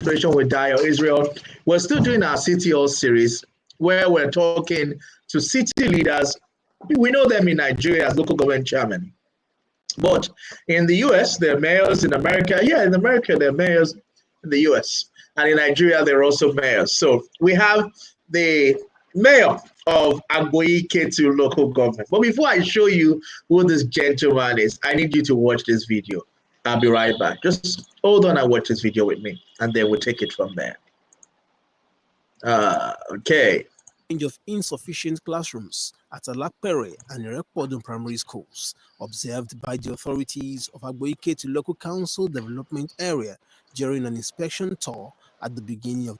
CovInspiration with Dayo Israel. We're still doing our City Hall series where we're talking to city leaders. We know them in Nigeria as local government chairmen. But in the US, they're mayors. In America, in America, they're mayors in the US. And in Nigeria, they're also mayors. So we have the mayor of Agboyi-Ketu local government. But before I show you who this gentleman is, I need you to watch this video. I'll be right back. Just hold on and watch this video with me, and then we'll take it from there. Okay. Of insufficient classrooms at Alapere and Irekpodun primary schools, observed by the authorities of Agboyi-Ketu local council development area during an inspection tour at the beginning of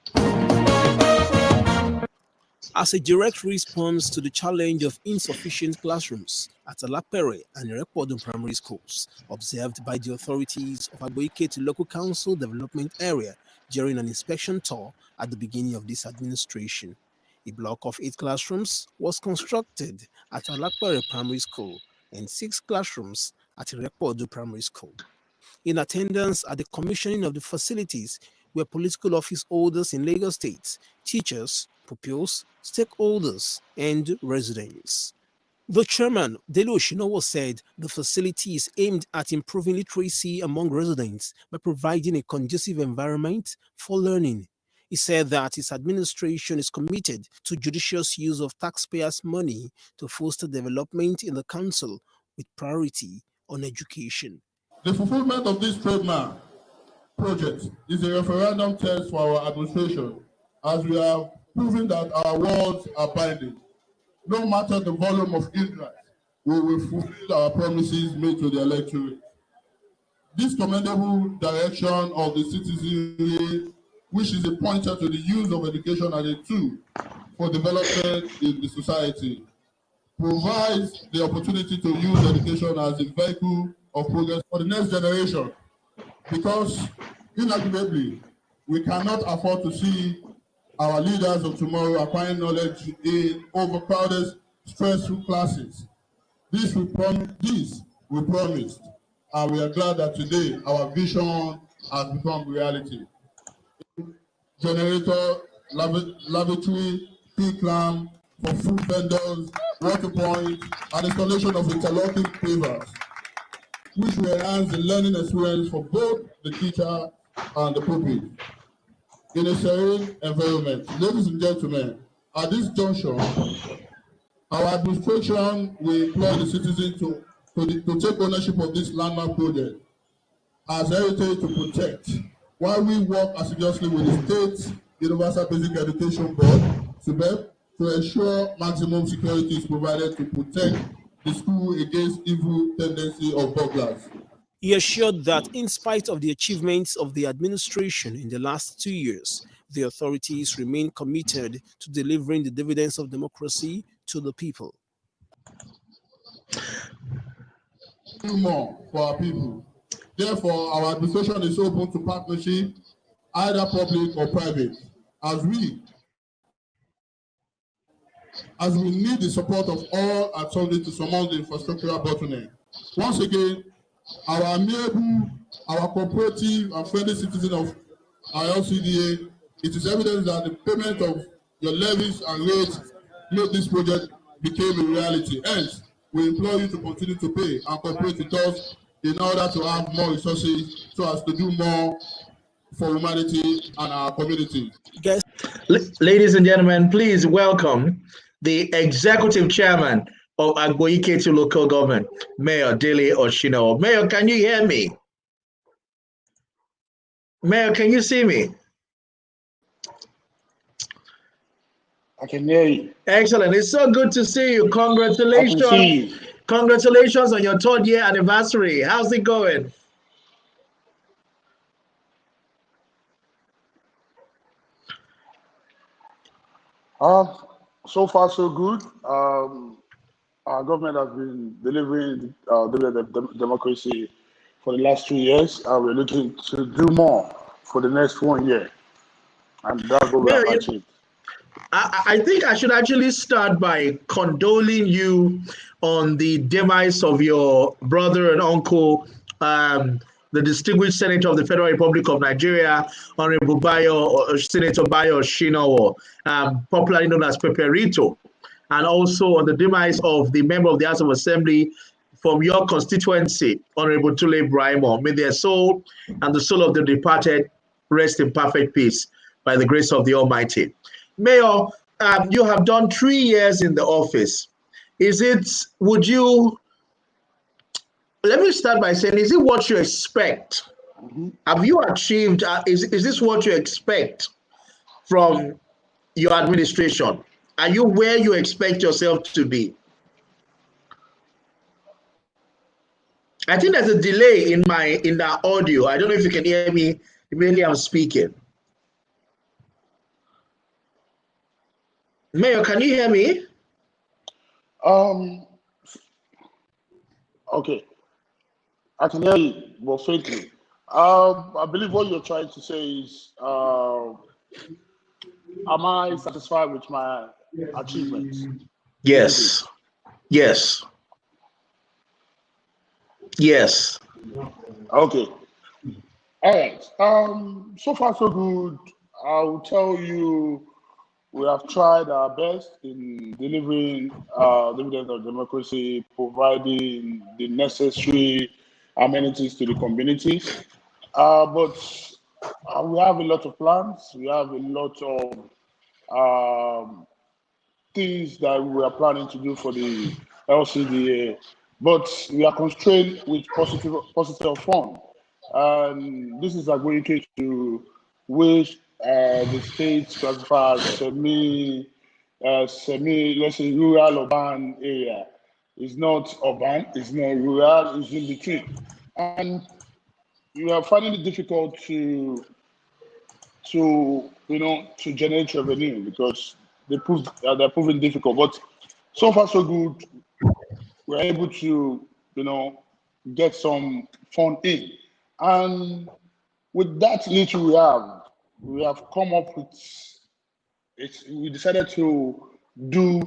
as a direct response to the challenge of insufficient classrooms at Alapere and Irekpodun primary schools, observed by the authorities of Agboyi-Ketu local council development area during an inspection tour at the beginning of this administration. A block of 8 classrooms was constructed at Alapere Primary School and 6 classrooms at Irekpodun Primary School. In attendance at the commissioning of the facilities were political office holders in Lagos State, teachers, pupils, stakeholders, and residents. The chairman, Dele Osinowo, said the facility is aimed at improving literacy among residents by providing a conducive environment for learning. He said that his administration is committed to judicious use of taxpayers' money to foster development in the council with priority on education. The fulfillment of this trademark project is a referendum test for our administration, as we have proven that our words are binding. No matter the volume of interest, we will fulfill our promises made to the electorate. This commendable direction of the citizenry, which is a pointer to the use of education as a tool for development in the society, provides the opportunity to use education as a vehicle of progress for the next generation. Because, inevitably, we cannot afford to see our leaders of tomorrow acquiring knowledge in overcrowded, stressful classes. This we promised, and we are glad that today our vision has become reality. Generator, lavatory, peak lamp for food vendors, water point, and installation of interlocking pavers, which will enhance the learning experience for both the teacher and the pupil. In a serene environment, ladies and gentlemen, at this junction, our administration will implore the citizens to take ownership of this landmark project as heritage to protect, while we work assiduously with the State Universal Basic Education Board, SUBEB, to ensure maximum security is provided to protect the school against evil tendency of burglars. He assured that in spite of the achievements of the administration in the last 2 years, the authorities remain committed to delivering the dividends of democracy to the people. Do more for our people. Therefore, our administration is open to partnership, either public or private, as we need the support of all and sundry to surmount the infrastructural bottleneck. Once again, our amiable, our cooperative and friendly citizens of our LCDA, it is evident that the payment of your levies and rates made this project became a reality. Hence, we implore you to continue to pay and cooperate with us in order to have more resources so as to do more for humanity and our community. Yes. Ladies and gentlemen, please welcome the executive chairman of Agboyi-Ketu local government, Mayor Dele Osinowo. Mayor, can you hear me? Mayor, can you see me? I can hear you. Excellent. It's so good to see you. Congratulations. I can see you. Congratulations on your 3rd year anniversary. How's it going? So far, so good. Our government has been delivering democracy for the last 2 years. We're looking to do more for the next 1 year. And that's what we have achieved. I think I should actually start by condoling you on the demise of your brother and uncle, the distinguished Senator of the Federal Republic of Nigeria, Honorable Senator Dayo Israel, popularly known as Peperito, and also on the demise of the member of the House of Assembly from your constituency, Honorable Tule Brahimo. May their soul and the soul of the departed rest in perfect peace by the grace of the Almighty. Mayor, you have done 3 years in the office. Let me start by saying, is it what you expect? Have you achieved, is this what you expect from your administration? Are you where you expect yourself to be? I think there's a delay in the audio. I don't know if you can hear me immediately I'm speaking. Mayor, can you hear me? Okay, I can hear you, but faintly. I believe what you're trying to say is, am I satisfied with my achievements? Yes. Yes. Yes. Okay. All right. So far so good. I will tell you, we have tried our best in delivering dividends of democracy, providing the necessary amenities to the communities. But we have a lot of plans. We have a lot of things that we are planning to do for the LCDA, but we are constrained with positive fund. And this is Agboyi-Ketu, which the state classifies semi, let's say rural urban area. It's not urban, it's not rural, it's in between. And we are finding it difficult to generate revenue because they're proving difficult. But so far so good, we're able to get some fund in, and with that little we have come up with it. We decided to do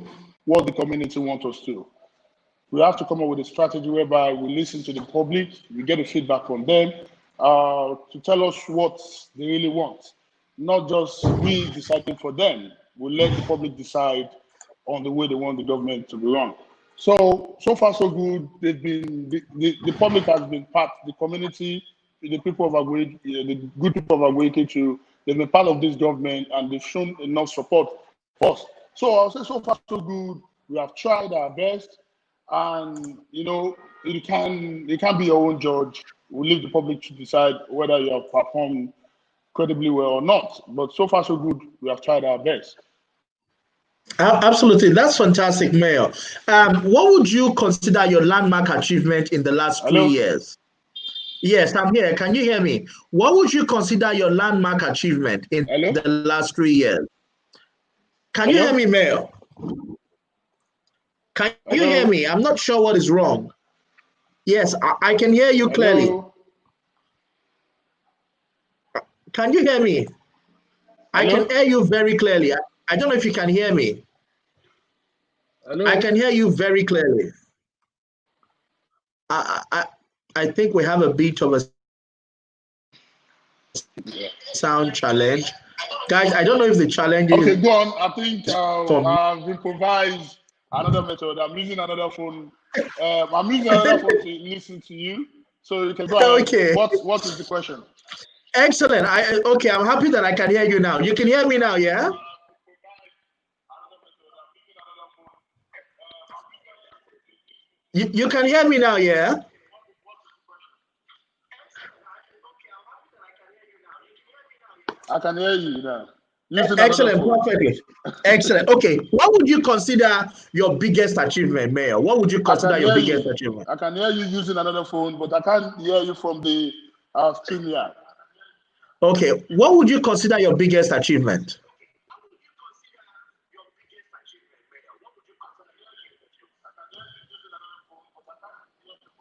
what the community wants us to. We have to come up with a strategy whereby we listen to the public, we get the feedback from them to tell us what they really want. Not just we deciding for them. We let the public decide on the way they want the government to be run. So far so good. They've been the public has been part, the community, the people of Agboyi, the good people of Agboyi-Ketu, they've been part of this government and they've shown enough support for us. So I'll say so far so good. We have tried our best, and you can't be your own judge. We leave the public to decide whether you have performed incredibly well or not. But so far so good. We have tried our best. Absolutely, that's fantastic, Mayor. What would you consider your landmark achievement in the last 3 years? Yes, I'm here. Can you hear me? What would you consider your landmark achievement in the last 3 years? Can you hear me, Mayor? Can you hear me? I'm not sure what is wrong. Yes, I can hear you clearly. Can you hear me? I can hear you very clearly. I don't know if you can hear me. I can hear you very clearly. I think we have a bit of a sound challenge. Guys, I don't know if the challenge is... Okay, go on. I think I've improvised another method. I'm using another phone. I'm using another phone to listen to you. So you can go ahead. Okay. What is the question? Excellent. Okay, I'm happy that I can hear you now. You can hear me now, yeah? You can hear me now, yeah? I can hear you now. Excellent, perfectly. Excellent. Okay, what would you consider your biggest achievement, Mayor? What would you consider your biggest achievement? I can hear you using another phone, but I can't hear you from the stream here. Okay, what would you consider your biggest achievement?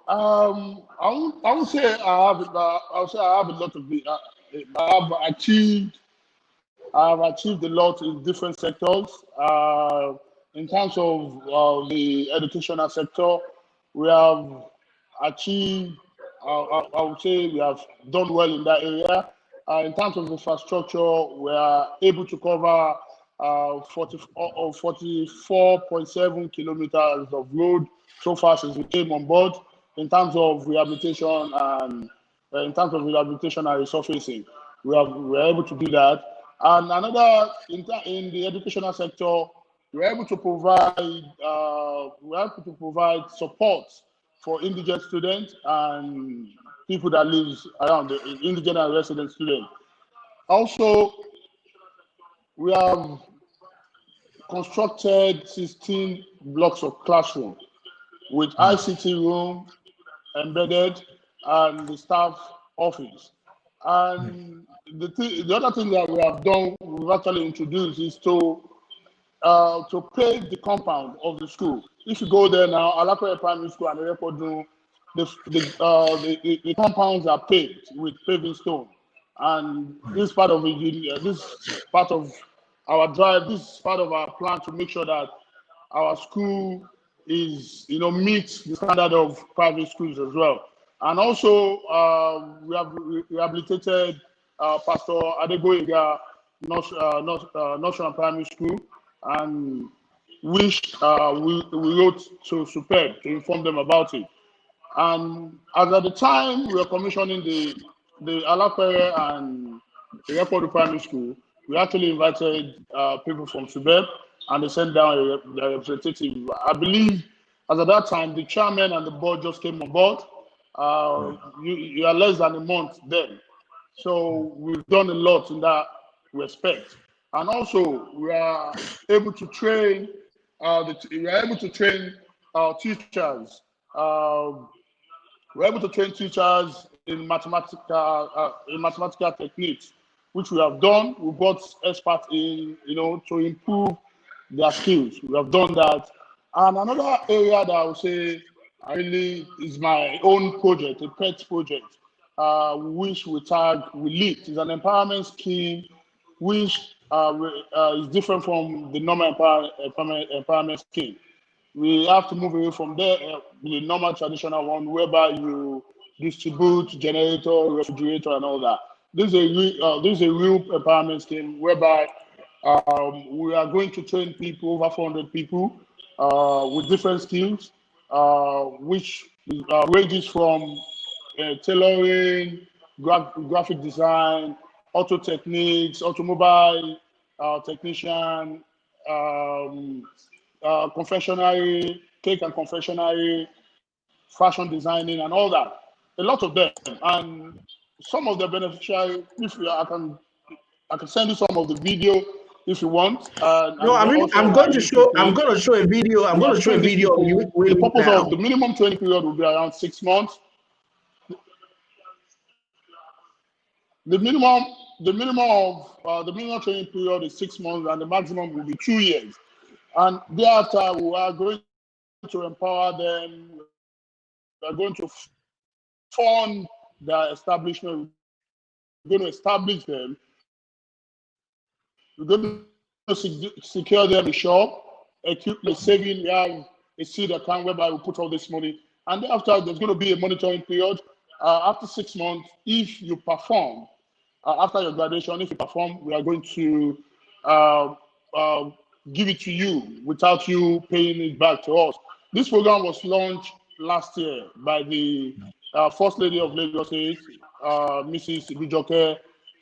I would say I have a lot of I have achieved a lot in different sectors. In terms of the educational sector, we have achieved I would say we have done well in that area. In terms of infrastructure, we are able to cover 44.7 kilometers of road so far since we came on board. In terms of rehabilitation and resurfacing, we are able to do that. And another in the educational sector, we're able to provide support for indigent students and people that live around the indigent and resident students. Also, we have constructed 16 blocks of classroom with ICT room embedded and the staff office. And the other thing that we have done, we've actually introduced, is to pave the compound of the school. If you go there now, Alakore Primary School and Erepodu, the compounds are paved with paving stone. And this part of our drive, this is part of our plan to make sure that our school is, meets the standard of private schools as well. And also, we have rehabilitated Pastor Adegboyega National Primary School, and which we wrote to Superb to inform them about it. And as at the time we were commissioning the Alakwere and the Repodu Primary School, we actually invited people from Superb, and they sent down a representative. I believe as at that time, the chairman and the board just came on board. You are less than a month then. So we've done a lot in that respect. And also, we are able to train teachers. We're able to train teachers in mathematical techniques, which we have done. We brought experts in, to improve their skills. We have done that. And another area that I would say really is my own project, a pet project, which we lead. Is an empowerment scheme which is different from the normal empowerment scheme. We have to move away from the normal traditional one, whereby you distribute generator, refrigerator, and all that. This is a real empowerment scheme whereby we are going to train people, over 400 people, with different skills, which ranges from tailoring, graphic design, auto techniques, automobile technician, confectionery, cake and confectionery, fashion designing, and all that. A lot of them, and some of the beneficiaries. I can send you some of the video if you want. No, I mean, I'm going to show a video. I'm going to show a video of you the purpose now. of the minimum training period will be around 6 months. The minimum training period is 6 months, and the maximum will be 2 years. And thereafter, we are going to empower them. We are going to fund their establishment. We're going to establish them. We're going to secure them a shop, equipment, saving. We have a seed account whereby we put all this money. And thereafter, there's going to be a monitoring period. After 6 months, if you perform, after your graduation, if you perform, we are going to give it to you without you paying it back to us. This program was launched last year by the First Lady of Lagos State, Mrs. Ibijoke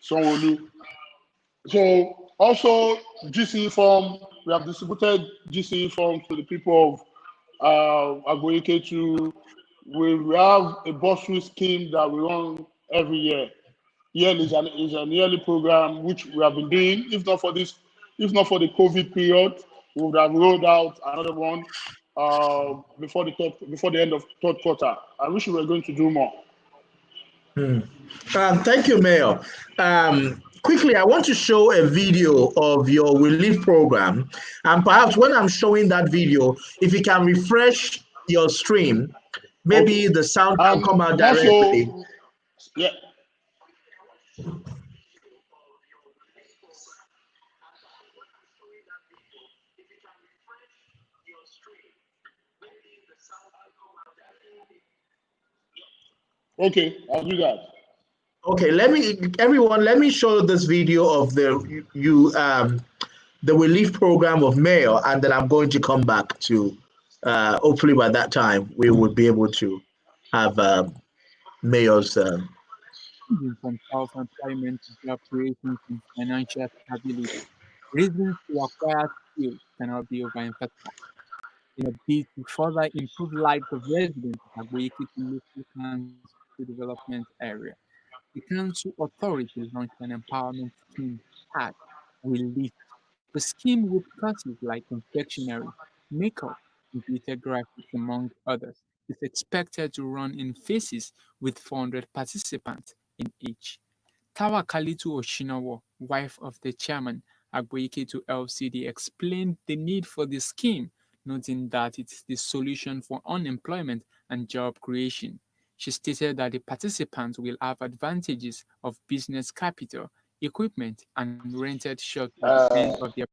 Sanwo-Olu. So also GCE form, we have distributed GCE forms to the people of Agboyi-Ketu. We have a bursary scheme that we run every year. Yearly is an yearly program which we have been doing. If not for the COVID period, we would have rolled out another one before the end of third quarter. I wish we were going to do more. Thank you, Mayor. Quickly, I want to show a video of your relief program, and perhaps when I'm showing that video, if you can refresh your stream, maybe the sound can come out directly. Also, yeah. Okay, I'll do that. Okay, let me show this video of the relief program of Mayor, and then I'm going to come back to hopefully by that time we would be able to have Mayor's From self-employment to job creation and financial stability, reasons to acquire skills cannot be overemphasized. In a bid to further improve lives of residents of Agboyi-Ketu local council development area, the council authority launched an empowerment scheme tagged Will Lift. The scheme with courses like confectionery, makeup, computer graphics, among others, is expected to run in phases with 400 participants in each. Dele Osinowo, wife of the chairman, Agboyi-Ketu LCD, explained the need for the scheme, noting that it is the solution for unemployment and job creation. She stated that the participants will have advantages of business capital, equipment, and rented shops at the end of their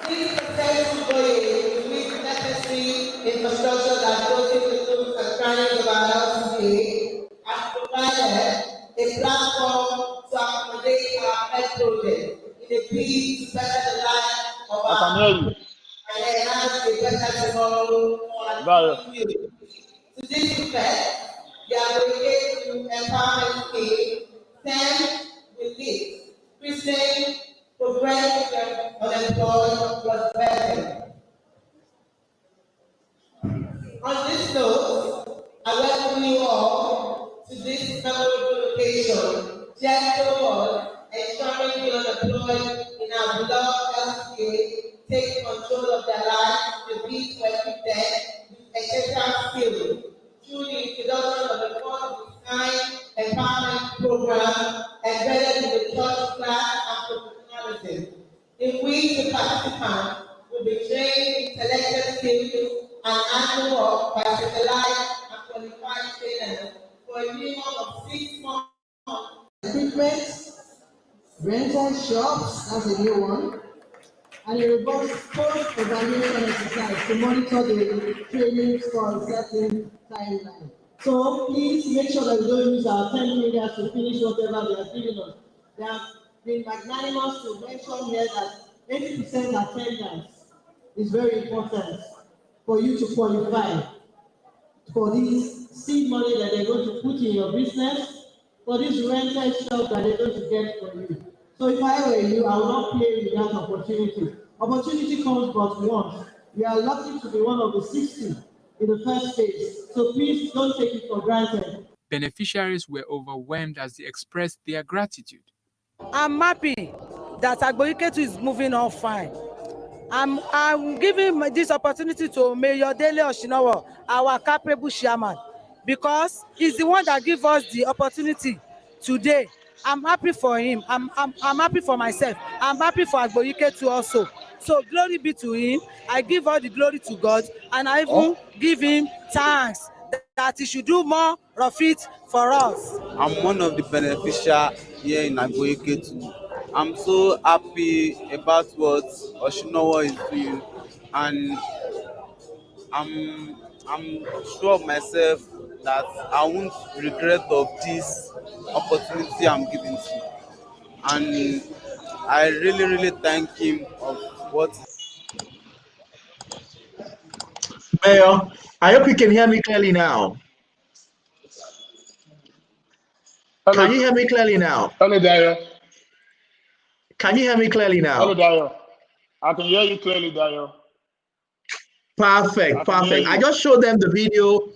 with necessary infrastructure that goes into tools and training of our LCD has provided a platform to accommodate our pet project in a bid to better the life of I can our hear you. and enhance a better tomorrow for our Dayo. community. To this effect, the Agboyi-Ketu empowerment scheme STEM will lead, present progressive unemployed prosperity. On this note, I welcome you all to this memorable occasion, just towards ensuring the unemployed in our beloved LCA take control of their lives to be to equip them with essential skills through the introduction of the first of its kind empowerment program embedded in the church class and professionalism, in which the participants will be trained in selected skills and annual work by specialized and qualified trainers for a minimum of 6 months. Equipment, rental shops, that's a new one, and a robust post-evaluation exercise to monitor the trainings for a certain timeline. So please make sure that we don't use our 10 minutes to finish whatever they are giving us. They have been magnanimous to mention here that 80% attendance is very important for you to qualify for this seed money that they're going to put in your business, for this rented shop that they're going to get for you. So if I were you, I would not play with that opportunity. Opportunity comes but once. We are lucky to be one of the 60 in the first phase. So please don't take it for granted. beneficiaries were overwhelmed as they expressed their gratitude. I'm happy that Agboyi-Ketu is moving on fine. I'm giving this opportunity to Mayor Dele Osinowo, our capable chairman, because he's the one that gives us the opportunity today. I'm happy for him. I'm happy for myself. I'm happy for Agboyi-Ketu also. So glory be to him. I give all the glory to God, and I even give him thanks that he should do more of it for us. I'm one of the beneficiaries here in Agboyi-Ketu. I'm so happy about what Oshinowo is doing, and I'm sure of myself that I won't regret of this opportunity I'm given to. And I really thank him of what. Mayor. I hope you can hear me clearly now. Hello. Can you hear me clearly now? Hello, Dayo. Can you hear me clearly now? Hello, Dayo. I can hear you clearly, Dayo. Perfect. I just showed them the video.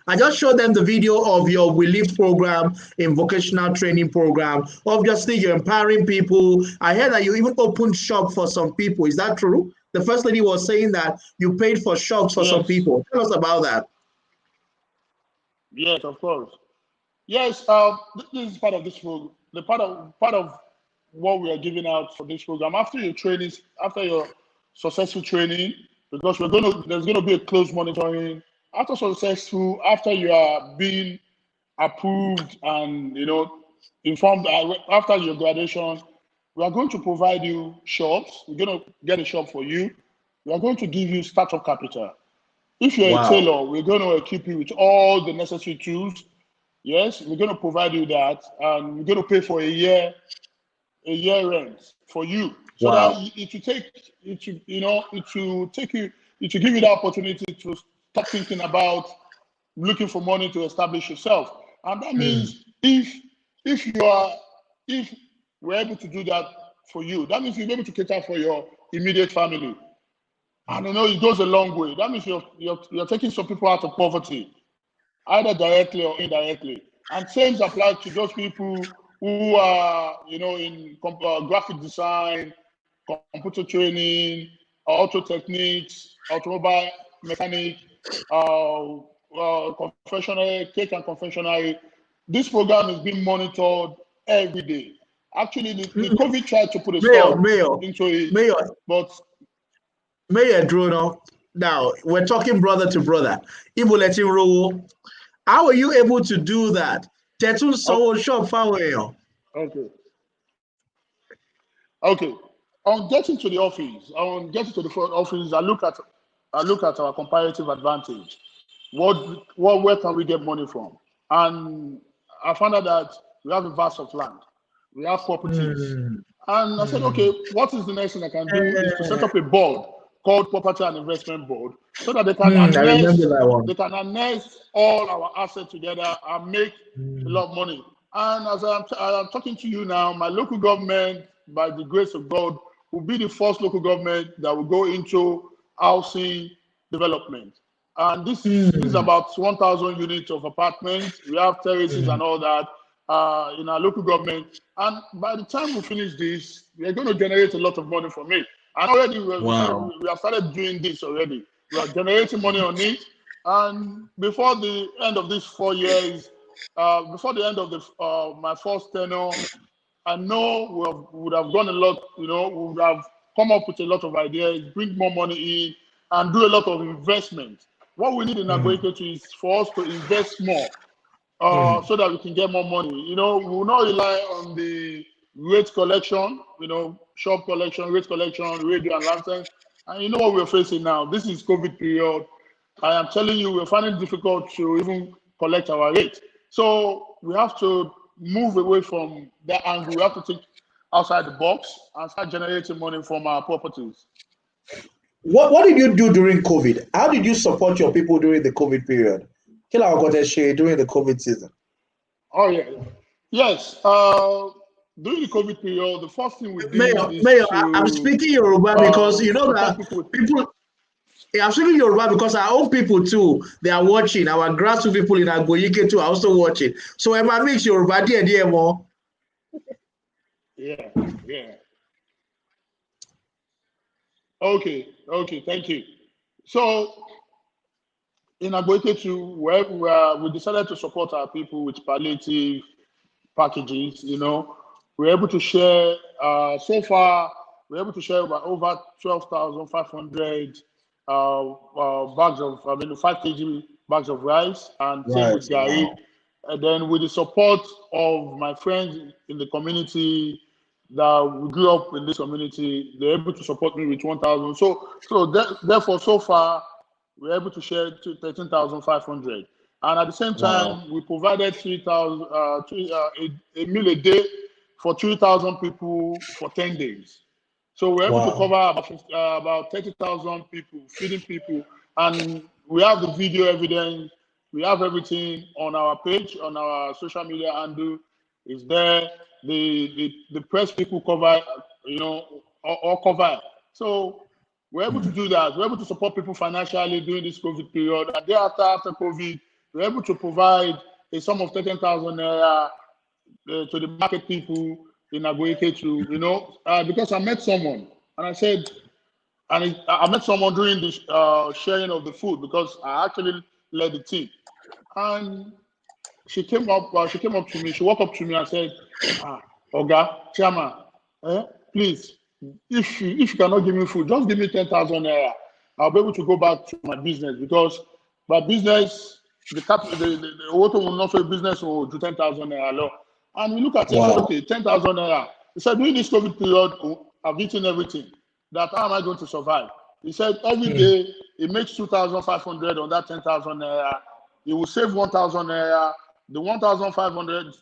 I just showed them the video of your relief program in vocational training program. Obviously, you're empowering people. I heard that you even opened shop for some people. Is that true? The first lady was saying that you paid for shops for some people. Tell us about that. Yes, of course. Yes, this is part of this program. The part of what we are giving out for this program after your trainings, after your successful training, because there's gonna be a close monitoring. After you are being approved and informed after your graduation, we are going to provide you shops. We're going to get a shop for you. We are going to give you startup capital. If you're a tailor, we're going to equip you with all the necessary tools. Yes, we're going to provide you that, and we're going to pay for a year rent for you, so Wow. that it will take it will, you know, it will take you, it will give you the opportunity to stop thinking about looking for money to establish yourself. And that means if we're able to do that for you, that means you'll be able to cater for your immediate family. And you know, it goes a long way. That means you're taking some people out of poverty, either directly or indirectly. And same applies to those people who are, you know, in graphic design, computer training, auto techniques, automobile mechanic, confectionery, cake and confectionery. This program is being monitored every day. Actually, the COVID tried to put a stop into it, but Mayor Drono, now we're talking brother to brother. Ibo letting roll. How are you able to do that? Tetun Sowo shop far. Okay. Okay. On getting to the office, I look at our comparative advantage. Where can we get money from? And I found out that we have a vast of land, we have properties, and I said, okay, what is the next thing I can do is to set up a board called Property and Investment Board, so that they can harness all our assets together and make a lot of money. And as I'm talking to you now, my local government, by the grace of God, will be the first local government that will go into housing development. And this is about 1,000 units of apartments. We have terraces and all that in our local government. And by the time we finish this, we are going to generate a lot of money from it. And already we have started doing this already. We are generating money on it. And before the end of these 4 years, before the end of my first tenure, I know we would have done a lot, you know, we would have come up with a lot of ideas, bring more money in, and do a lot of investment. What we need in Agboyi-Ketu is for us to invest more so that we can get more money. You know, we will not rely on the rate collection, you know, shop collection, rate collection, radio and license. And you know what we're facing now? This is COVID period. I am telling you, we're finding it difficult to even collect our rate. So we have to move away from that angle. We have to think outside the box and start generating money from our properties. What did you do during COVID? How did you support your people during the COVID period? During the COVID season. Oh yeah, yes. During the COVID period, the first thing we did is Mayor, I'm speaking Yoruba because you know that people. I'm speaking Yoruba because our own people too, they are watching. Our grassroots people in Agboyi-Ketu are also watching. So if I mix Yoruba, dear more. Yeah. Okay, thank you. So in Agboyi-Ketu, we decided to support our people with palliative packages. You know, we're able to share. So far, we're able to share over 12,500 bags of, 5 kg bags of rice, and same with gari. And then with the support of my friends in the community that we grew up in this community, they're able to support me with 1,000. Therefore, so far, we're able to share 13,500. And at the same time, we provided 3,000 a meal a day for 3,000 people for 10 days. So we're able to cover about 30,000 people, feeding people, and we have the video evidence. We have everything on our page, on our social media handle. Is there. The press people cover, you know, or cover. So we're able to do that. We're able to support people financially during this COVID period. And thereafter, after COVID, we're able to provide a sum of 13,000 naira to the market people in Agboyi-Ketu, you know, because I met someone and I said, I met someone during the sharing of the food because I actually led the team. And she came up to me, she walked up to me and said, Oga, Chairman, please, if you cannot give me food, just give me 10,000 naira. I'll be able to go back to my business because my business, the auto will not say business will do 10,000 naira. And we look at it, okay, 10,000 naira. He said, during this COVID period, I've eaten everything. That how am I going to survive? He said, every day, he makes 2,500 on that 10,000 naira. He will save 1,000 naira the 1,500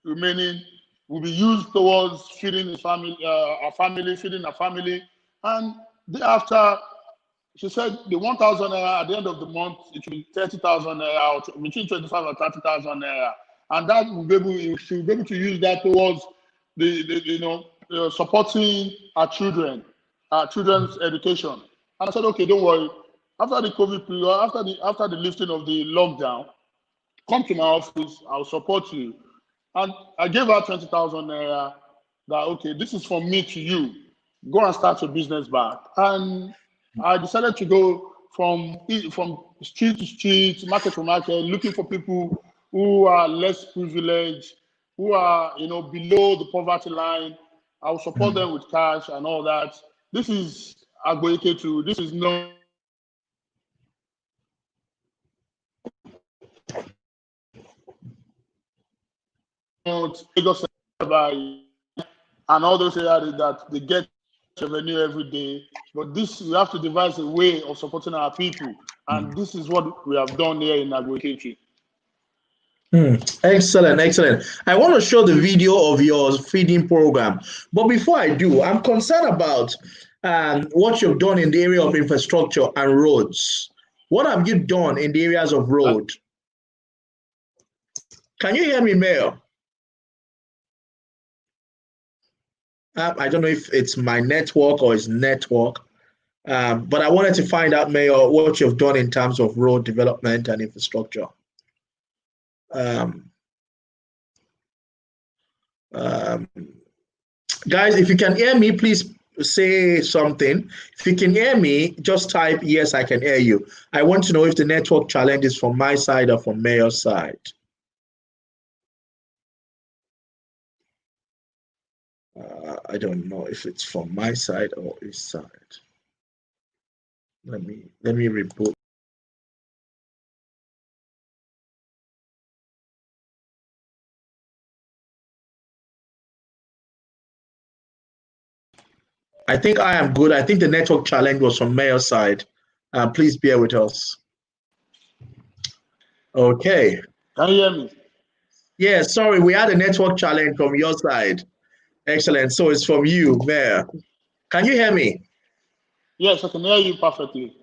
remaining will be used towards feeding his family, our family, feeding our family. And thereafter, she said the 1,000 naira at the end of the month, it will be 30,000 naira, between 25 and 30,000 naira. And that will be able, she will be able to use that towards supporting our children's education. And I said, okay, don't worry. After the COVID period, after the lifting of the lockdown, come to my office, I'll support you. And I gave her 20,000 naira that, okay, this is from me to you. Go and start your business back. And I decided to go from street to street, market to market, looking for people who are less privileged, who are below the poverty line. I will support them with cash and all that. This is Agboyi-Ketu. This is not Lagos and all those areas that they get revenue every day. But this, we have to devise a way of supporting our people. And this is what we have done here in Agboyi-Ketu. Excellent, excellent. I want to show the video of your feeding program. But before I do, I'm concerned about what you've done in the area of infrastructure and roads. What have you done in the areas of road? Can you hear me, Mayor? I don't know if it's my network or his network, but I wanted to find out, Mayor, what you've done in terms of road development and infrastructure. Guys, if you can hear me, please say something. If you can hear me, just type, yes, I can hear you. I want to know if the network challenge is from my side or from Mayor's side. I don't know if it's from my side or his side. Let me reboot. I think I am good. I think the network challenge was from Mayor's side. Please bear with us. Okay. Can you hear me? Yeah, sorry, we had a network challenge from your side. Excellent. So it's from you, Mayor. Can you hear me? Yes, I can hear you perfectly.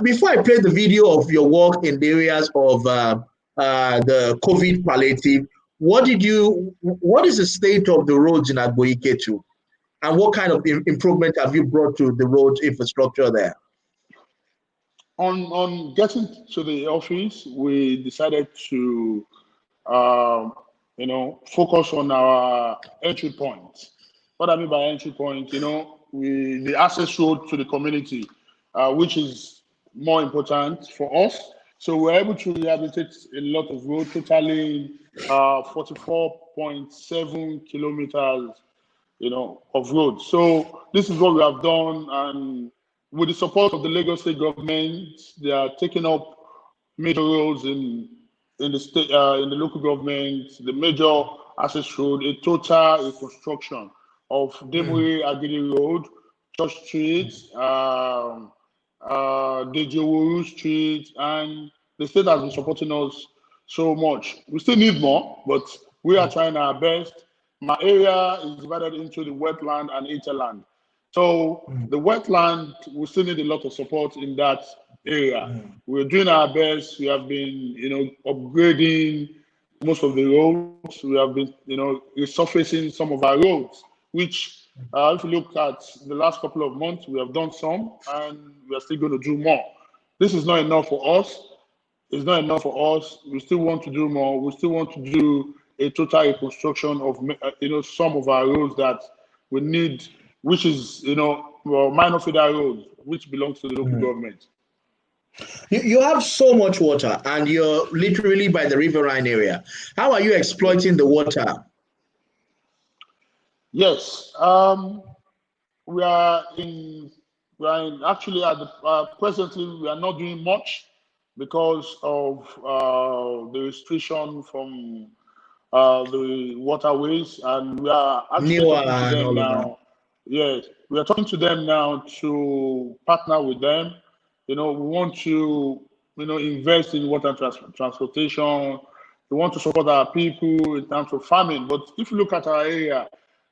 Before I play the video of your work in the areas of the COVID palliative, what is the state of the roads in Agboyi-Ketu? And what kind of improvement have you brought to the road infrastructure there? On getting to the office, we decided to, focus on our entry points. What I mean by entry point, the access road to the community, which is more important for us. So we're able to rehabilitate a lot of road, totaling 44.7 kilometers, of road. So this is what we have done, and with the support of the Lagos State government, they are taking up major roads in the state, in the local government, the major access road, a total reconstruction of Demuri Agidi Road, Church Street, Dejoworu Street, and the state has been supporting us so much. We still need more, but we are trying our best. My area is divided into the wetland and hinterland. So the wetland, we still need a lot of support in that area. We're doing our best. We have been, upgrading most of the roads. We have been, resurfacing some of our roads, which if you look at the last couple of months, we have done some, and we are still going to do more. This is not enough for us. It's not enough for us. We still want to do more. We still want to do a total reconstruction of, some of our roads that we need, which is, minor feeder roads, which belongs to the local government. You have so much water, and you're literally by the riverine area. How are you exploiting the water? Yes, we are actually at the presently we are not doing much because of the restriction from the waterways, and we are actually talking to them now. Yes, we are talking to them now to partner with them. We want to, invest in water transportation, we want to support our people in terms of farming. But if you look at our area,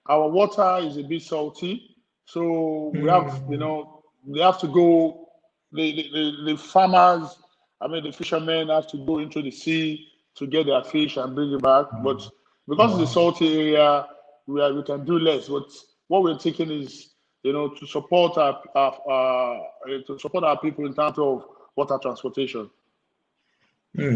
our water is a bit salty. So we have, they have to go, the farmers, the fishermen have to go into the sea to get their fish and bring it back. But because it's a salty area, we can do less. But what we're taking is, to support our people in terms of water transportation.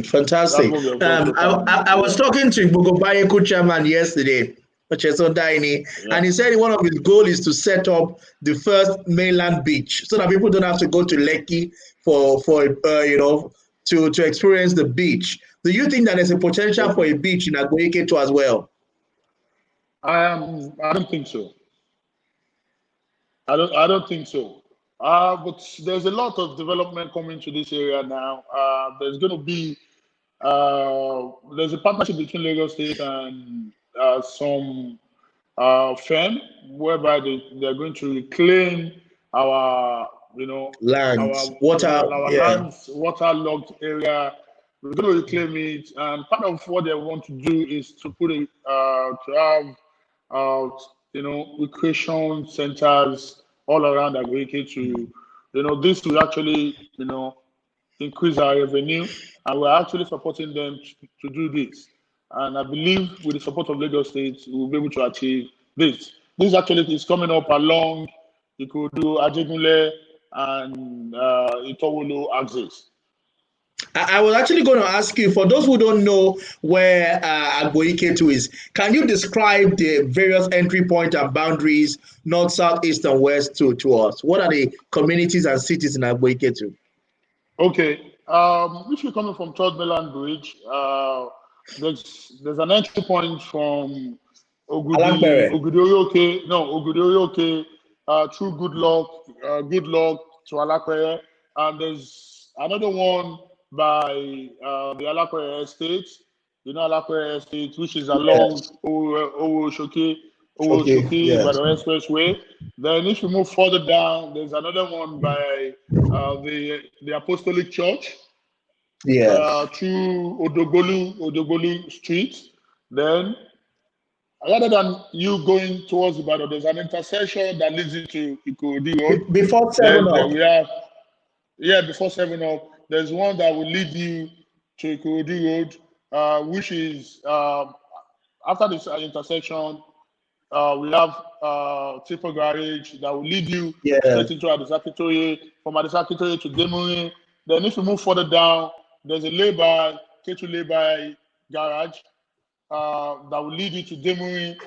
Fantastic. I was talking to Agboyi-Ketu chairman yesterday, and he said one of his goals is to set up the first mainland beach so that people don't have to go to Lekki for to experience the beach. Do you think that there's a potential for a beach in Agboyi-Ketu as well? I don't think so. I don't think so. But there's a lot of development coming to this area now. There's going to be there's a partnership between Lagos State and some firm whereby they're going to reclaim our lands, our lands, waterlogged area. We're going to reclaim it, and part of what they want to do is to put it to have recreation centers all around Agboyi-Ketu. This will actually increase our revenue, and we're actually supporting them to do this. And I believe with the support of Lagos State, we'll be able to achieve this. This actually is coming up along Ikodu, Ajegunle, and Itowolo axis. I was actually going to ask you, for those who don't know where Agboyi-Ketu is, can you describe the various entry points and boundaries, north, south, east, and west to us? What are the communities and cities in Agboyi-Ketu? Okay. If you're coming from Third Mainland Bridge, there's an entry point from Ogudoyoke through Good Luck to Alakwere, and there's another one by the Alakwere Estate, Alakwere Estate, which is along Owoshoki by the expressway. Then if you move further down, there's another one by the Apostolic Church, through Odogolu Street. Then rather than you going towards Ibadan, there's an intersection that leads into Ikorodu Road. Before 7 Up. Before 7 Up. There's one that will lead you to Ikorodu Road, which is after this intersection. We have Tipo Garage that will lead you straight into Adesakitoye, from Adesakitoye to Demuri. Then if you move further down, there's a Ketu lay-by garage that will lead you to Demuri,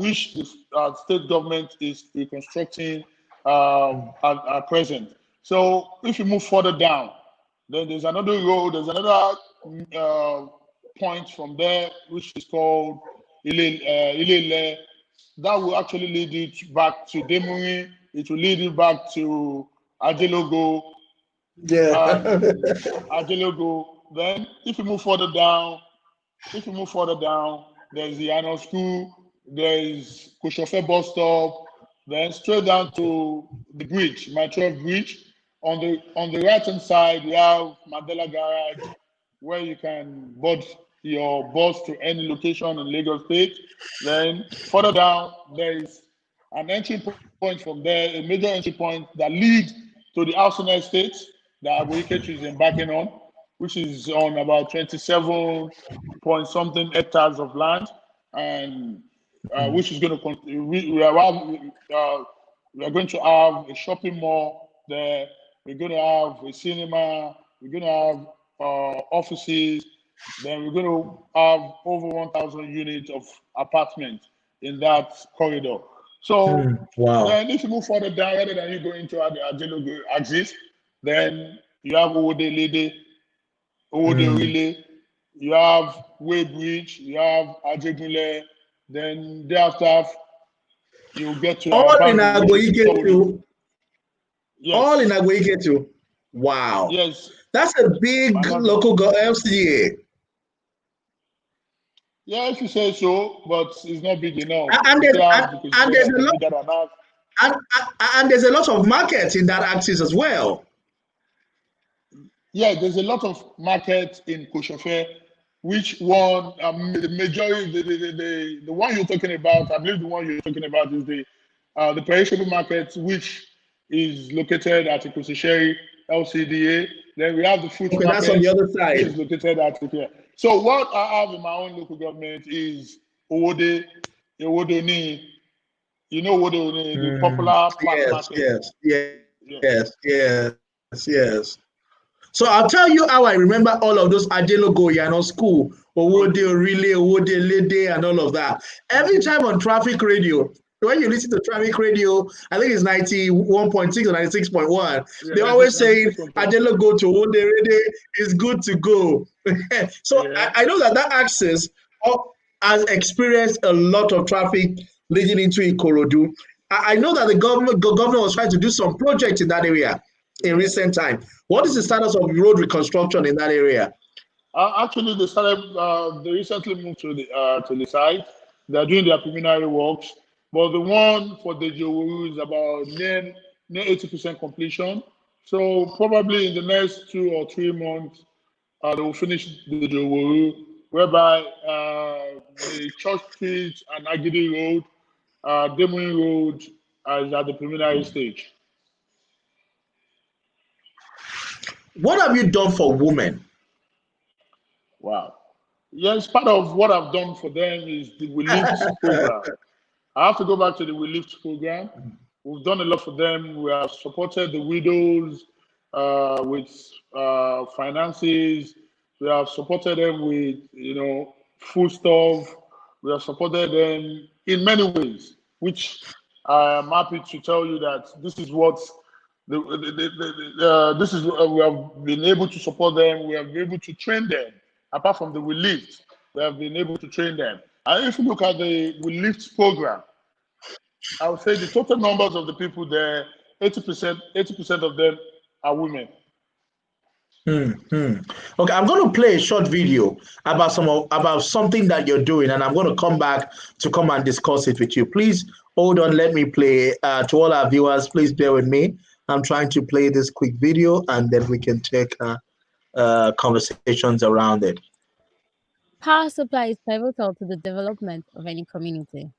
which the state government is reconstructing at present. So if you move further down, then there's another road, there's another point from there, which is called Ilele. That will actually lead you back to Demuri. It will lead you back to Ajelogo. Ajelogo. Then if you move further down, there's the Anno School, there's Koshofe bus stop, then straight down to the bridge, my 12 bridge. On the right hand side, we have Mandela Garage, where you can board your bus to any location in Lagos State. Then further down, there is an entry point from there, a major entry point that leads to the housing estate that Agboyi-Ketu is embarking on, which is on about 27 point something hectares of land, and which is going to we are going to have a shopping mall there. We're going to have a cinema. We're going to have offices. Then we're going to have over 1,000 units of apartments in that corridor. So then if you move further down, rather than you go into the Ajelogo axis, then you have Owode Relay, you have Weybridge, you have Ajegunle, then thereafter you get to all in Agboyi-Ketu. Yes. All in Agboyi-Ketu. Wow. Yes. That's a big local LCA. Yeah, if you say so, but it's not big enough. And there's a lot of markets in that axis as well. Yeah, there's a lot of market in Koshofe. which one, the majority, the one you're talking about, I believe the one you're talking about is the perishable market, which is located at Ikusi LCDA. Then we have the fruit Okay, market, that's on the other which side. is located at here. So what I have in my own local government is Owode Ni, you know Owode Ni, the popular market. Yes. So I'll tell you how I remember all of those Adelogo Yano school, Owode Orile, Owode Lede, and all of that. Every time on traffic radio, when you listen to traffic radio, I think it's 91.6 or 96.1, they're always saying Adelogo to Owode Lede is good to go. So I know that access has experienced a lot of traffic leading into Ikorodu. I know that the governor was trying to do some projects in that area in recent time. What is the status of road reconstruction in that area? Actually, they started. They recently moved to the site. They are doing their preliminary works, but the one for the Joworu is about near 80% completion. So probably in the next 2 or 3 months, they will finish the Joworu, whereby the Church Street and Agidi Road, Demuin Road is at the preliminary stage. What have you done for women? Wow. Yes, part of what I've done for them is the We Lift program. I have to go back to the We Lift program. We've done a lot for them. We have supported the widows with finances. We have supported them with, food stuff. We have supported them in many ways, which I am happy to tell you that this is what this is we have been able to support them. We have been able to train them. Apart from the We Lift, we have been able to train them. And if you look at the We Lift program, I would say the total numbers of the people there, 80% of them are women. Okay, I'm going to play a short video about something that you're doing, and I'm going to come back to come and discuss it with you. Please hold on. Let me play. To all our viewers, please bear with me. I'm trying to play this quick video, and then we can take conversations around it. Power supply is pivotal to the development of any community.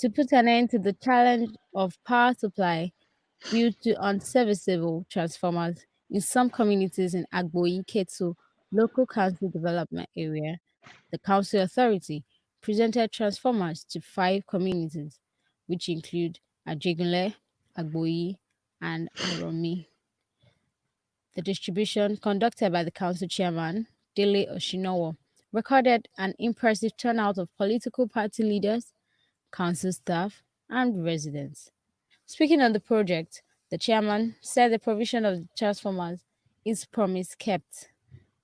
To put an end to the challenge of power supply due to unserviceable transformers in some communities in Agboyi-Ketu local council development area, the council authority presented transformers to 5 communities, which include Ajegunle, Agboyi, and Aromi. The distribution, conducted by the council chairman, Dele Osinowo, recorded an impressive turnout of political party leaders, council staff, and residents. Speaking on the project, the chairman said the provision of the transformers is promise kept.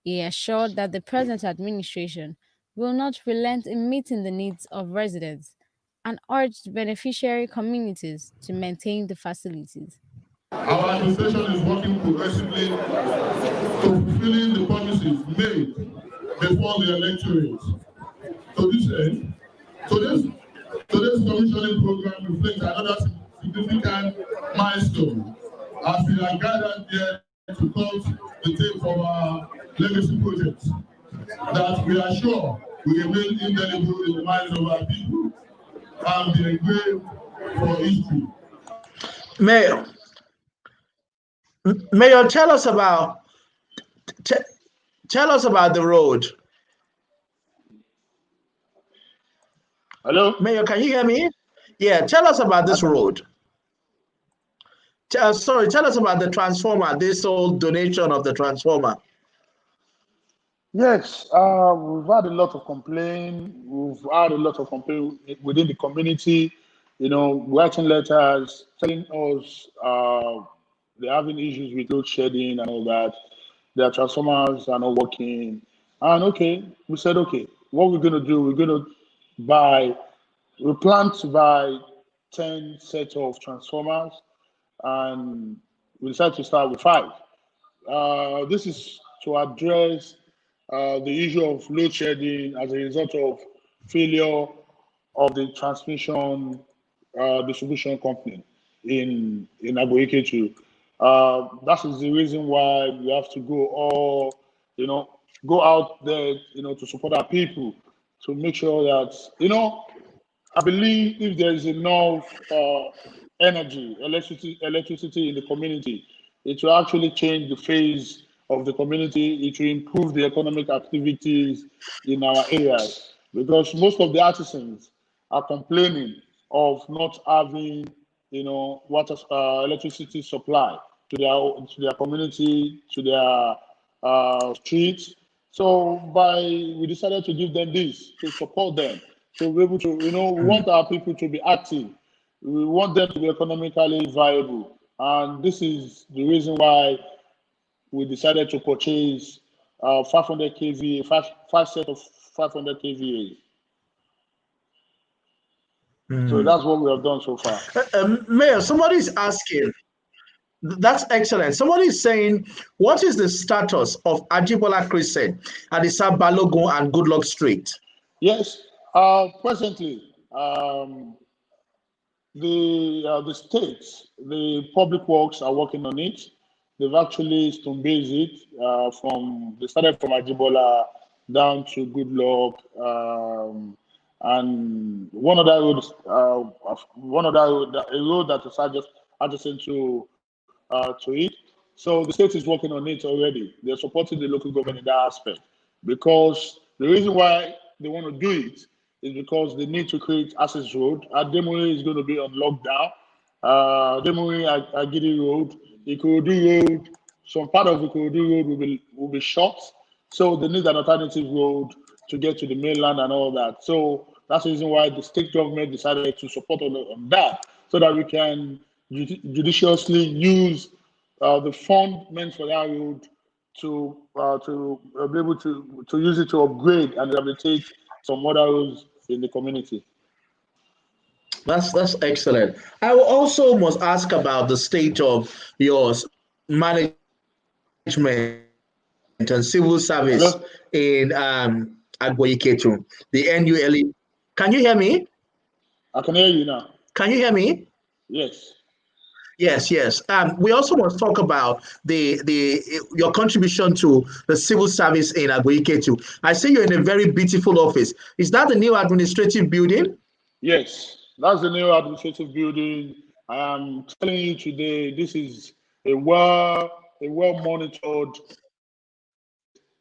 He assured that the present administration will not relent in meeting the needs of residents and urged beneficiary communities to maintain the facilities. Our administration is working progressively to fulfilling the promises made before the electorate. To this end, today's commissioning program reflects another significant milestone as we are gathered here to cut the tape from our legacy projects that we are sure will remain indelible in the minds of our people and be engraved for history. Mayor, tell us about the road. Hello? Mayor, can you hear me? Yeah, tell us about this road. Tell us about the transformer, this whole donation of the transformer. Yes, we've had a lot of complaints. We've had a lot of complaints within the community, writing letters, telling us they're having issues with load shedding and all that. Their transformers are not working. And we said, what we're going to do, we plan to buy 10 sets of transformers, and we decided to start with 5. This is to address the issue of load shedding as a result of failure of the transmission distribution company in Agboyi-Ketu. That is the reason why we have to go all, go out there, to support our people, to make sure that, I believe if there is enough energy, electricity in the community, it will actually change the face of the community. It will improve the economic activities in our areas, because most of the artisans are complaining of not having, water, electricity supply to their community, to their streets. So we decided to give them this to support them, to be able to, we want our people to be active. We want them to be economically viable. And this is the reason why we decided to purchase 500 kVA, five set of 500 kVA. So that's what we have done so far. Mayor, somebody is asking, that's excellent. Somebody is saying, what is the status of Ajibola Crescent at the Balogun and Goodluck Street? Yes, presently, the states, the public works are working on it. They've actually stone-based it they started from Ajibola down to Goodluck, and one other road, a road that is adjacent to it. So the state is working on it already. They're supporting the local government in that aspect, because the reason why they want to do it is because they need to create access road. Ademore is going to be on lockdown. Ademore, Agidi Road, Ikorodu Road, some part of Ikorodu Road will be shut. So they need an alternative road to get to the mainland and all that. So that's the reason why the state government decided to support on that, so that we can judiciously use the fund meant for that road to be able to use it to upgrade and rehabilitate some other roads in the community. That's excellent. I also must ask about the state of your management and civil service Hello? in Agboyi-Ketu, the NULE. Can you hear me? I can hear you now. Can you hear me? Yes. Yes. We also want to talk about your contribution to the civil service in Agboyi-Ketu. I see you're in a very beautiful office. Is that the new administrative building? Yes, that's the new administrative building. I am telling you today, this is a well monitored project,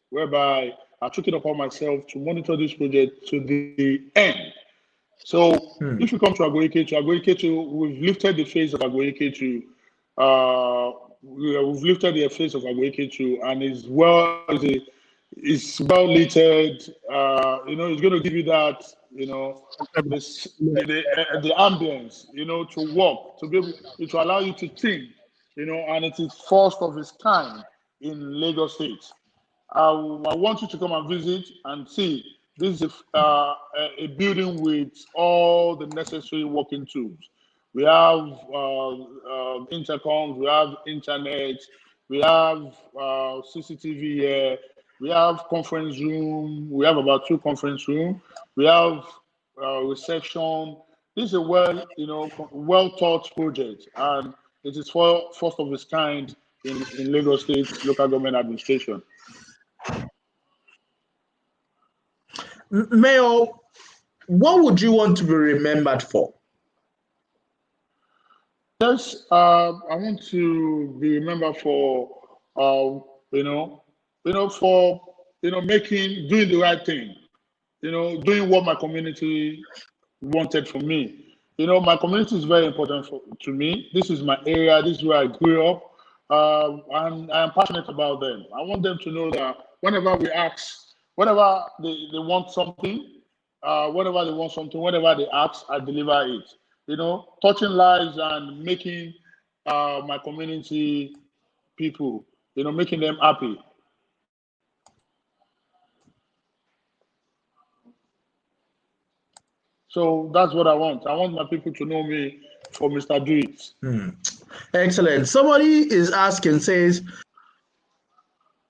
whereby I took it upon myself to monitor this project to the end. So if you come to Agboyi-Ketu, we've lifted the face of Agboyi-Ketu. We've lifted the face of Agboyi-Ketu, and it's well littered. It's going to give you that, the ambience, to walk, to be able, it will allow you to think, and it is first of its kind in Lagos State. I want you to come and visit and see. This is a building with all the necessary working tools. We have intercoms, we have internet, we have CCTV here, we have conference room, we have about 2 conference rooms, we have reception. This is a well thought project, and it is first of its kind in Lagos State local government administration. Mayor, what would you want to be remembered for? Yes, I want to be remembered for, doing the right thing, doing what my community wanted from me. My community is very important to me. This is my area. This is where I grew up, and I am passionate about them. I want them to know that whenever they want something, whenever they ask, I deliver it. Touching lives and making my community people, making them happy. So that's what I want. I want my people to know me for Mr. Do It. Excellent. Somebody is asking, says,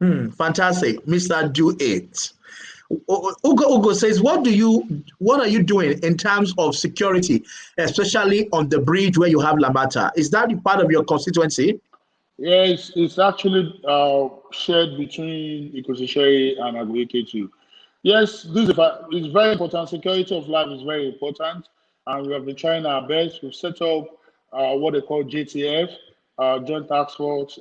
fantastic, Mr. Do It. Ugo says, what are you doing in terms of security, especially on the bridge where you have Lamata? Is that part of your constituency? Yeah, it's actually shared between Ikosishere and Agboyi-Ketu. Yes, it's very important. Security of life is very important, and we have been trying our best. We've set up what they call JTF, Joint Task Force,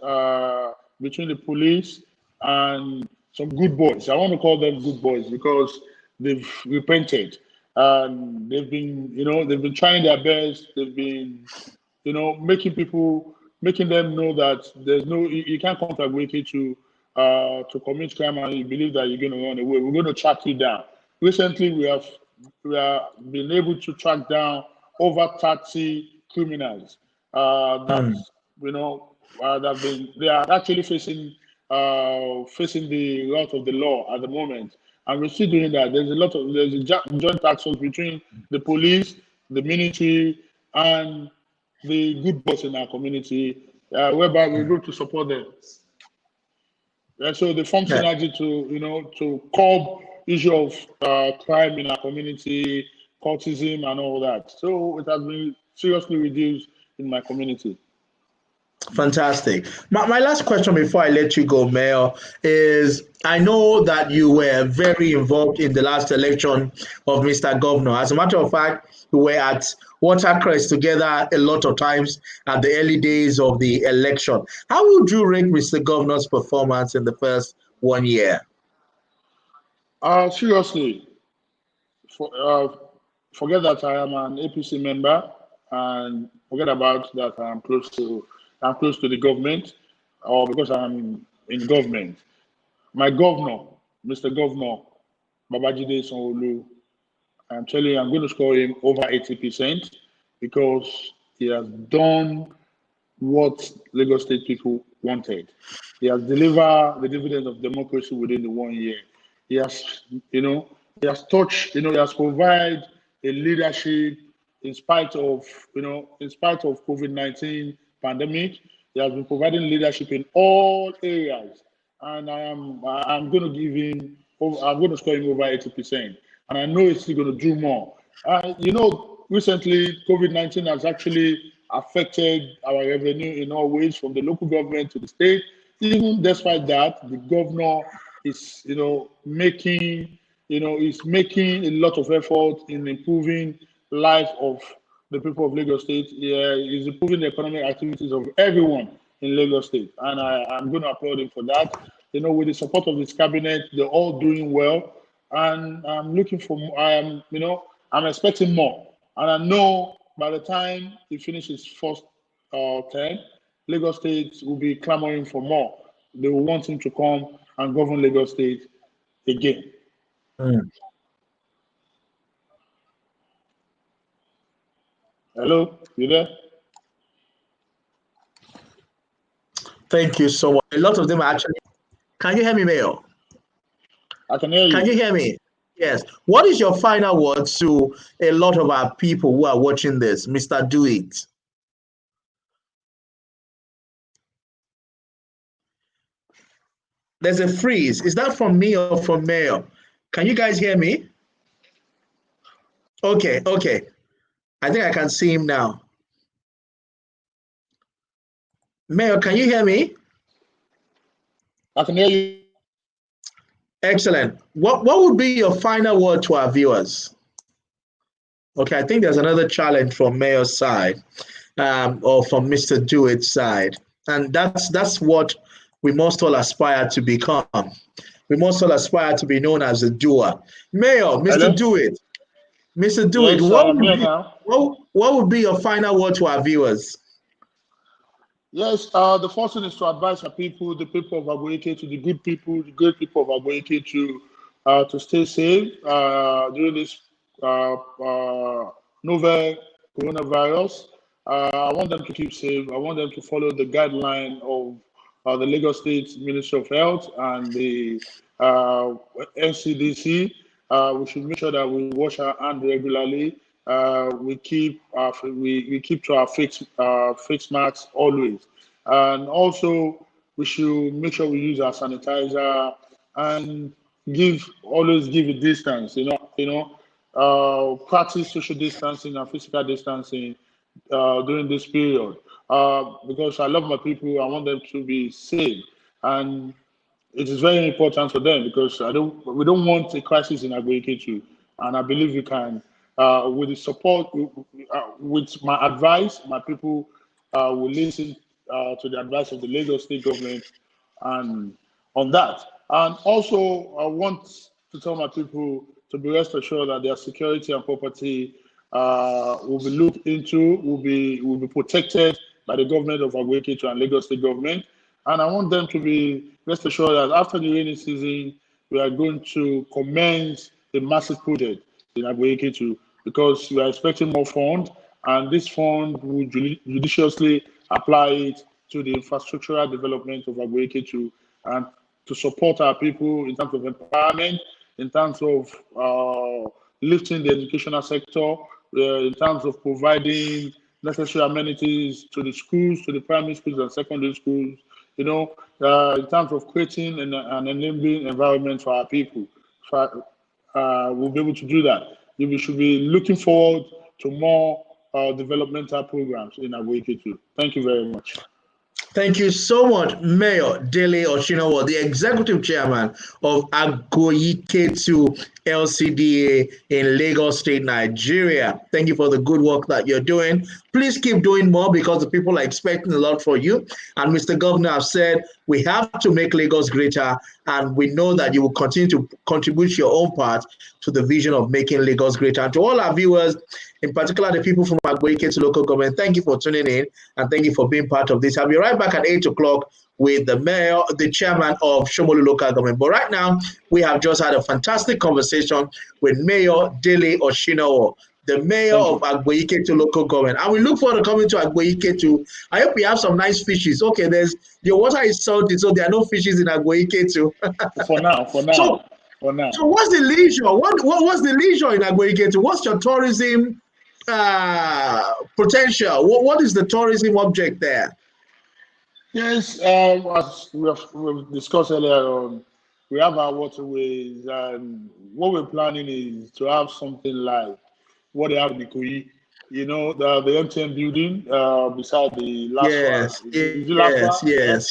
between the police and some good boys. I want to call them good boys because they've repented and they've been trying their best. They've been making them know that you can't come to Agboyi to commit crime and you believe that you're going to run away. We're going to track you down. Recently, we have been able to track down over 30 criminals that Mm. they are actually facing the wrath of the law at the moment, and we're still doing that. There's a joint task force between the police, the military, and the good boys in our community, whereby we're able to support them. And so they form Yeah. synergy to curb issue of crime in our community, cultism, and all that. So it has been seriously reduced in my community. Fantastic. My last question before I let you go, Mayor, is I know that you were very involved in the last election of Mr. Governor. As a matter of fact, we were at Watercress together a lot of times at the early days of the election. How would you rate Mr. Governor's performance in the first 1 year? Seriously, for, forget that I am an APC member, and forget about that I'm close to the government, or because I'm in government. My governor, Mr. Governor Babajide Sanwo-Olu, I'm telling you, I'm going to score him over 80% because he has done what Lagos State people wanted. He has delivered the dividends of democracy within the 1 year. He has, he has touched, he has provided a leadership in spite of COVID-19 pandemic. He has been providing leadership in all areas, and I'm going to I'm going to score him over 80%, and I know he's still going to do more. Recently COVID-19 has actually affected our revenue in all ways, from the local government to the state. Even despite that, the governor is, making a lot of effort in improving life of the people of Lagos State. Yeah, he's improving the economic activities of everyone in Lagos State, and I'm going to applaud him for that. With the support of this cabinet, they're all doing well, and I'm looking for. I'm expecting more, and I know by the time he finishes first term, Lagos State will be clamoring for more. They will want him to come and govern Lagos State again. Mm. Hello, you there? Thank you so much. A lot of them are actually. Can you hear me, Mayor? I can hear you. Can you hear me? Yes. What is your final word to a lot of our people who are watching this, Mr. Do It? There's a freeze. Is that from me or from Mayor? Can you guys hear me? Okay. I think I can see him now. Mayor, can you hear me? I can hear you. Excellent. What would be your final word to our viewers? Okay, I think there's another challenge from Mayor's side, or from Mr. Do It side. And that's what we must all aspire to become. We must all aspire to be known as a doer. Mayor, Mr. Hello? Do It. Mr. Do It, Yes, I'm here now. what would be your final word to our viewers? Yes, the first thing is to advise our people, the people of Agboyi-Ketu, the good people, the great people of Agboyi-Ketu, to stay safe during this novel coronavirus. I want them to keep safe. I want them to follow the guideline of the Lagos State Ministry of Health and the NCDC. We should make sure that we wash our hands regularly. We keep to our face masks always, and also we should make sure we use our sanitizer and always give a distance. Practice social distancing and physical distancing during this period. because I love my people. I want them to be safe, and it is very important for them because we don't want a crisis in Agboyi-Ketu, and I believe we can. With the support, with my advice, my people will listen to the advice of the Lagos State government, and on that. And also, I want to tell my people to be rest assured that their security and property will be looked into, will be protected by the government of Agboyi-Ketu and Lagos State government. And I want them to be rest assured that after the rainy season, we are going to commence a massive project in Agboyi-Ketu because we are expecting more funds, and this fund will judiciously apply it to the infrastructural development of Agboyi-Ketu and to support our people in terms of empowerment, in terms of lifting the educational sector, in terms of providing necessary amenities to the schools, to the primary schools and secondary schools, in terms of creating an enabling environment for our people. We'll be able to do that. We should be looking forward to more developmental programs in Agboyi-Ketu. Thank you very much. Thank you so much, Mayor Dele Osinowo, the Executive Chairman of Agboyi-Ketu LCDA in Lagos State, Nigeria. Thank you for the good work that you're doing. Please keep doing more because the people are expecting a lot from you. And Mr. Governor has said we have to make Lagos greater, and we know that you will continue to contribute your own part to the vision of making Lagos greater. And to all our viewers, in particular the people from Agboyi-Ketu local government, thank you for tuning in and thank you for being part of this. I'll be right back at 8 o'clock with the mayor, the chairman of Shomolu local government. But right now, we have just had a fantastic conversation with Mayor Dele Osinowo, the mayor of Agboyi-Ketu local government. And we look forward to coming to Agboyi-Ketu. I hope we have some nice fishes. Okay, your water is salty, so there are no fishes in Agboyi-Ketu. For now. So what's the leisure? What's the leisure in Agboyi-Ketu? What's your tourism potential? What is the tourism object there? Yes, as we've discussed earlier on, we have our waterways, and what we're planning is to have something like what they have in Ikoyi, the MTN building beside the last one. Yes.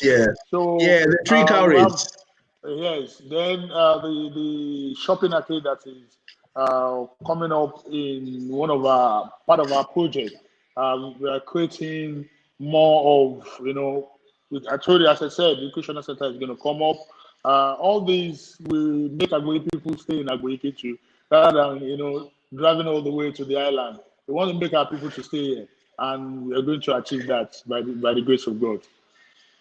So yeah, the three cowries. Yes, then the shopping arcade that is coming up in part of our project. We are creating more of, I told you, as I said, the educational center is going to come up. All these will make Agboyi people stay in Agboyi-Ketu rather than, driving all the way to the island. We want to make our people to stay here, and we are going to achieve that by the grace of God.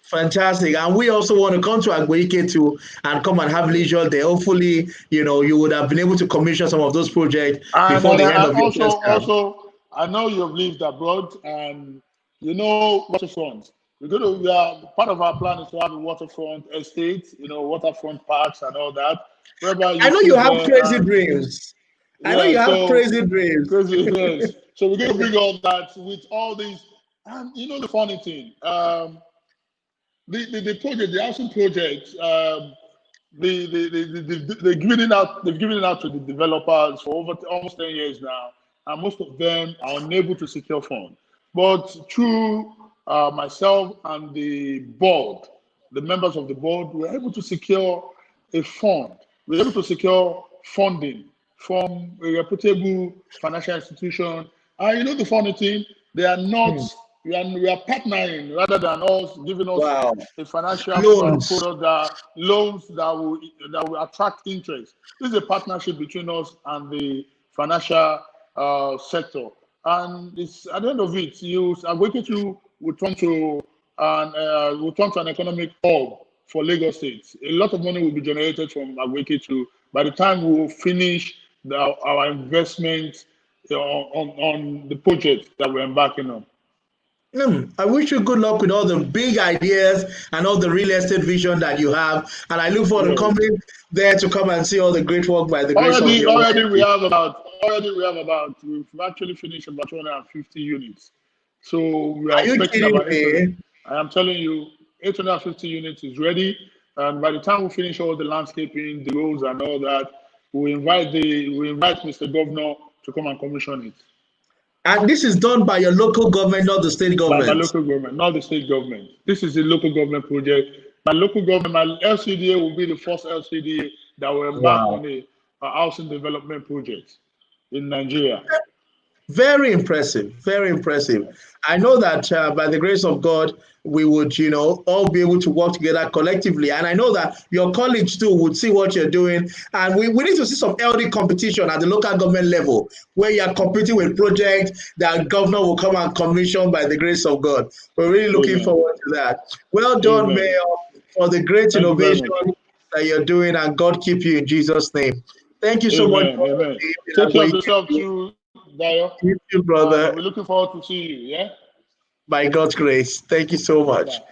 Fantastic. And we also want to come to Agboyi-Ketu and come and have leisure there. Hopefully, you would have been able to commission some of those projects before the end of your first term. Also, I know you've lived abroad and waterfront. We are part of our plan is to have a waterfront estate, waterfront parks and all that. I know you have crazy dreams. I know you have crazy dreams. Crazy, yes. So we're going to bring all that with all these. And the funny thing, the project, the housing project, they've given it out to the developers for over almost 10 years now, and most of them are unable to secure funds. But through myself and the board, the members of the board, were able to secure a fund. We were able to secure funding from a reputable financial institution. And the funny thing, they are not. We are partnering rather than us giving us a financial product loans that will attract interest. This is a partnership between us and the financial sector, and it's at the end of it, Agboyi-Ketu will turn to an economic hub for Lagos State. A lot of money will be generated from Agboyi-Ketu by the time we will finish our investment on the project that we're embarking on. I wish you good luck with all the big ideas and all the real estate vision that you have. And I look forward to coming there to come and see all the great work by the grace of your Already we have about, we've actually finished about 250 units. So we are expecting about 800. I am telling you, 850 units is ready. And by the time we finish all the landscaping, the roads and all that, we invite Mr. Governor to come and commission it. And this is done by your local government, not the state By my government. local government, not the state government. This is a local government project. My local government, my LCDA will be the first LCDA that will embark Wow. on a housing development project in Nigeria. Very impressive, very impressive. I know that by the grace of God, we would, all be able to work together collectively. And I know that your colleagues too would see what you're doing. And we need to see some healthy competition at the local government level, where you're competing with projects that governor will come and commission by the grace of God. We're really looking Amen. forward to that. Well done, Amen. Mayor, for the great Thank you very innovation much. that you're doing, and God keep you in Jesus' name. Thank you so much Amen. for Amen. being Take care of with yourself us. too, Dayo. You too, And brother. we're looking forward to see you. Yeah. By God's grace. Thank you so much. Bye.